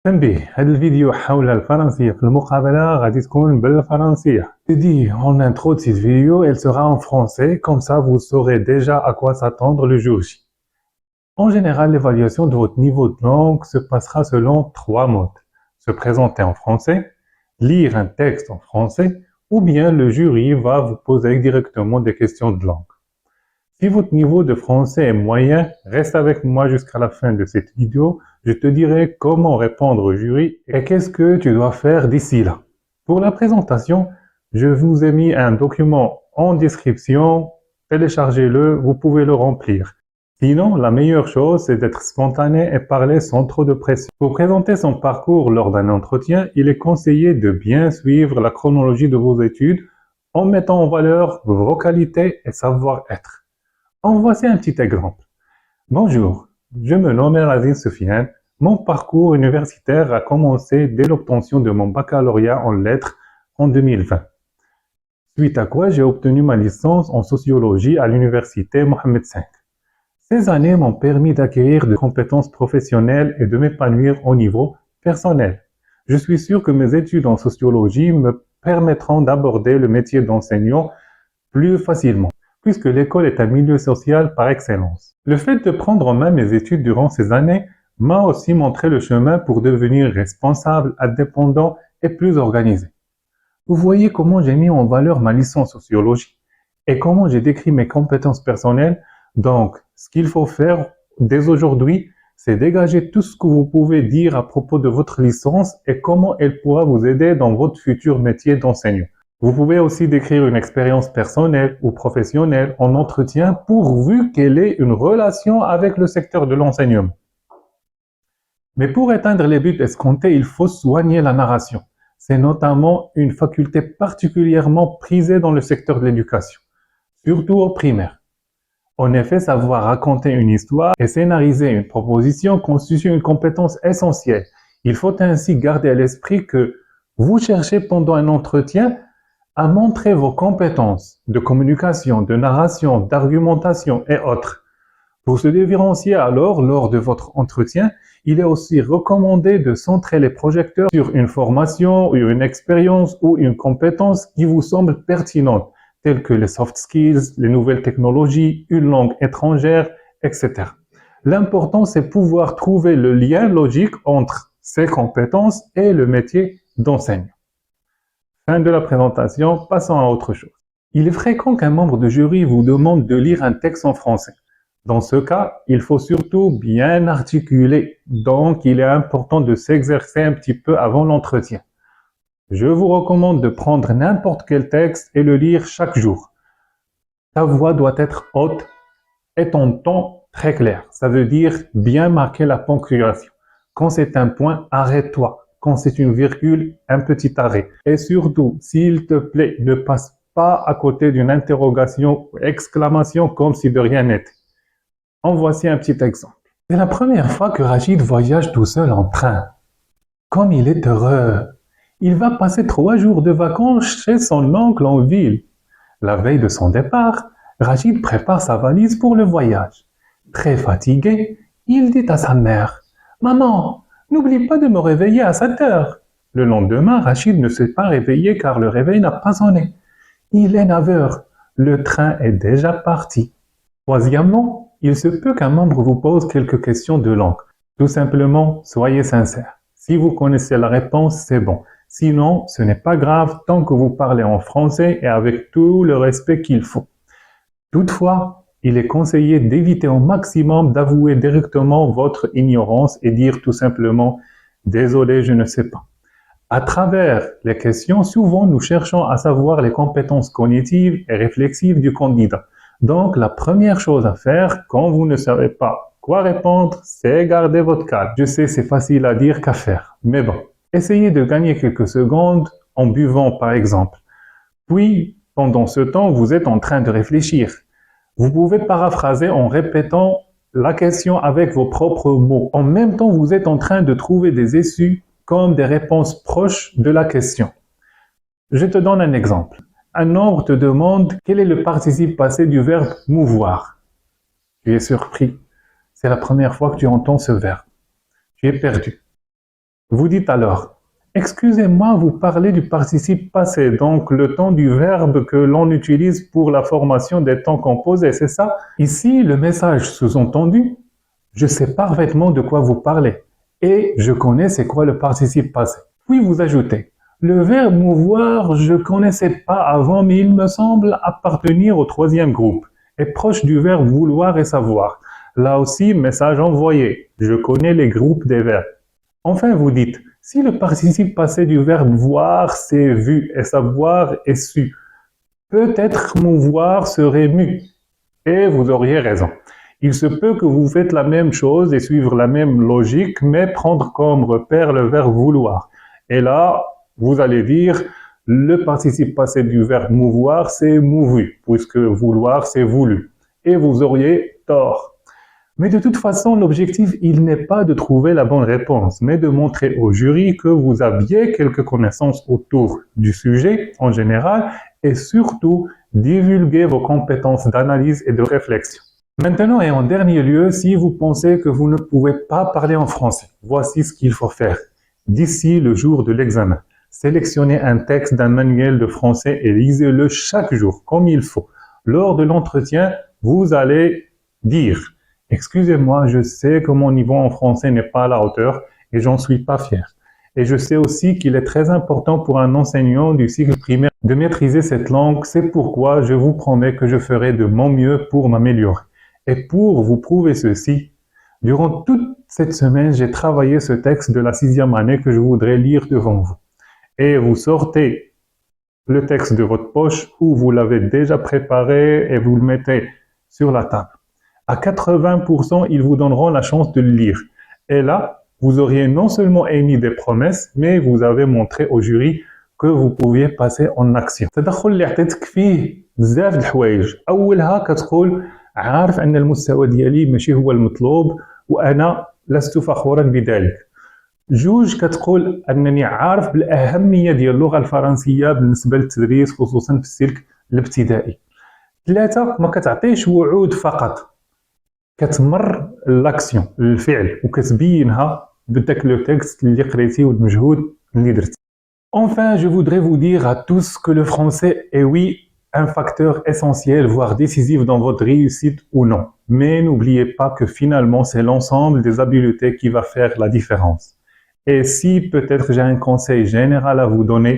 تنبيه، هذا الفيديو حول الفرنسية في المقابلة غادي تكون بالفرنسية. Je dis en intro de cette vidéo, elle sera en français, comme ça vous saurez déjà à quoi s'attendre le jour J. En général, l'évaluation de votre niveau de langue se passera selon 3 modes. Se présenter en français, lire un texte en français, ou bien le jury va vous poser directement des questions de langue. Si votre niveau de français est moyen, reste avec moi jusqu'à la fin de cette vidéo. Je te dirai comment répondre au jury et qu'est-ce que tu dois faire d'ici là. Pour la présentation, je vous ai mis un document en description. Téléchargez-le, vous pouvez le remplir. Sinon, la meilleure chose, c'est d'être spontané et parler sans trop de pression. Pour présenter son parcours lors d'un entretien, il est conseillé de bien suivre la chronologie de vos études en mettant en valeur vos qualités et savoir-être. En voici un petit exemple. Bonjour, je me nomme Razine Soufiane. Mon parcours universitaire a commencé dès l'obtention de mon baccalauréat en lettres en 2020. Suite à quoi j'ai obtenu ma licence en sociologie à l'université Mohamed V. Ces années m'ont permis d'acquérir de compétences professionnelles et de m'épanouir au niveau personnel. Je suis sûr que mes études en sociologie me permettront d'aborder le métier d'enseignant plus facilement, puisque l'école est un milieu social par excellence. Le fait de prendre en main mes études durant ces années m'a aussi montré le chemin pour devenir responsable, indépendant et plus organisé. Vous voyez comment j'ai mis en valeur ma licence en sociologie et comment j'ai décrit mes compétences personnelles. Donc, ce qu'il faut faire dès aujourd'hui, c'est dégager tout ce que vous pouvez dire à propos de votre licence et comment elle pourra vous aider dans votre futur métier d'enseignant. Vous pouvez aussi décrire une expérience personnelle ou professionnelle en entretien pourvu qu'elle ait une relation avec le secteur de l'enseignement. Mais pour atteindre les buts escomptés, il faut soigner la narration. C'est notamment une faculté particulièrement prisée dans le secteur de l'éducation, surtout au primaire. En effet, savoir raconter une histoire et scénariser une proposition constitue une compétence essentielle. Il faut ainsi garder à l'esprit que vous cherchez pendant un entretien à montrer vos compétences de communication, de narration, d'argumentation et autres. Pour se différencier alors, lors de votre entretien, il est aussi recommandé de centrer les projecteurs sur une formation, ou une expérience ou une compétence qui vous semble pertinente, telles que les soft skills, les nouvelles technologies, une langue étrangère, etc. L'important, c'est pouvoir trouver le lien logique entre ces compétences et le métier d'enseignant. Fin de la présentation, passons à autre chose. Il est fréquent qu'un membre de jury vous demande de lire un texte en français. Dans ce cas, il faut surtout bien articuler, donc il est important de s'exercer un petit peu avant l'entretien. Je vous recommande de prendre n'importe quel texte et le lire chaque jour. Ta voix doit être haute et ton ton très clair. Ça veut dire bien marquer la ponctuation. Quand c'est un point, arrête-toi. Quand c'est une virgule, un petit arrêt. Et surtout, s'il te plaît, ne passe pas à côté d'une interrogation ou exclamation comme si de rien n'était. En voici un petit exemple. C'est la première fois que Rachid voyage tout seul en train. Comme il est heureux! Il va passer 3 jours de vacances chez son oncle en ville. La veille de son départ, Rachid prépare sa valise pour le voyage. Très fatigué, il dit à sa mère « Maman, n'oublie pas de me réveiller à 7 heures. » Le lendemain, Rachid ne s'est pas réveillé car le réveil n'a pas sonné. Il est 9 heures. Le train est déjà parti. Troisièmement, il se peut qu'un membre vous pose quelques questions de langue. Tout simplement, soyez sincère. Si vous connaissez la réponse, c'est bon. Sinon, ce n'est pas grave tant que vous parlez en français et avec tout le respect qu'il faut. Toutefois, il est conseillé d'éviter au maximum d'avouer directement votre ignorance et dire tout simplement « Désolé, je ne sais pas ». À travers les questions, souvent nous cherchons à savoir les compétences cognitives et réflexives du candidat. Donc, la première chose à faire quand vous ne savez pas quoi répondre, c'est garder votre calme. Je sais, c'est facile à dire qu'à faire, mais bon. Essayez de gagner quelques secondes en buvant par exemple. Puis, pendant ce temps, vous êtes en train de réfléchir. Vous pouvez paraphraser en répétant la question avec vos propres mots. En même temps, vous êtes en train de trouver des issues comme des réponses proches de la question. Je te donne un exemple. Un homme te demande quel est le participe passé du verbe mouvoir. Tu es surpris. C'est la première fois que tu entends ce verbe. Tu es perdu. Vous dites alors, excusez-moi, vous parlez du participe passé, donc le temps du verbe que l'on utilise pour la formation des temps composés, c'est ça? Ici, le message sous-entendu, je sais parfaitement de quoi vous parlez et je connais c'est quoi le participe passé. Puis vous ajoutez, le verbe mouvoir, je ne connaissais pas avant, mais il me semble appartenir au troisième groupe, est proche du verbe vouloir et savoir. Là aussi, message envoyé, je connais les groupes des verbes. Enfin, vous dites, si le participe passé du verbe voir, c'est vu et savoir est su, peut-être mouvoir serait mu. Et vous auriez raison. Il se peut que vous faites la même chose et suivre la même logique, mais prendre comme repère le verbe vouloir. Et là, vous allez dire, le participe passé du verbe mouvoir, c'est mouvu, puisque vouloir, c'est voulu. Et vous auriez tort. Mais de toute façon, l'objectif, il n'est pas de trouver la bonne réponse, mais de montrer au jury que vous aviez quelques connaissances autour du sujet en général et surtout divulguer vos compétences d'analyse et de réflexion. Maintenant et en dernier lieu, si vous pensez que vous ne pouvez pas parler en français, voici ce qu'il faut faire. D'ici le jour de l'examen, sélectionnez un texte d'un manuel de français et lisez-le chaque jour, comme il faut. Lors de l'entretien, vous allez dire « Excusez-moi, je sais que mon niveau en français n'est pas à la hauteur et j'en suis pas fier. Et je sais aussi qu'il est très important pour un enseignant du cycle primaire de maîtriser cette langue. C'est pourquoi je vous promets que je ferai de mon mieux pour m'améliorer. Et pour vous prouver ceci, durant toute cette semaine, j'ai travaillé ce texte de la 6e année que je voudrais lire devant vous. Et vous sortez le texte de votre poche ou vous l'avez déjà préparé et vous le mettez sur la table. À 80%, ils vous donneront la chance de le lire. Et là, vous auriez non seulement émis des promesses, mais vous avez montré au jury que vous pouviez passer en action. التدخل اللي عطيتك فيه بزاف د الحوايج. أولها كتقول عارف أن المستوى ديالي ماشي هو المطلوب وأنا لست فخورا بذلك. جوج كتقول أنني عارف بالأهمية ديال اللغة الفرنسية بالنسبة للتدريس خصوصا في السلك الابتدائي. 3 ما كتعطيش وعود فقط. كتمر لاكسيون الفعل وكتبينها بداك لو تكست اللي قريتي والمجهود اللي درتي. Enfin, je voudrais vous dire à tous que le français est oui un facteur essentiel voire décisif dans votre réussite ou non. Mais n'oubliez pas que finalement c'est l'ensemble des habiletés qui va faire la différence. Et si peut-être j'ai un conseil général à vous donner,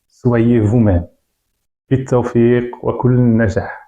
soyez vous-même. بالتوفيق وكل نجاح.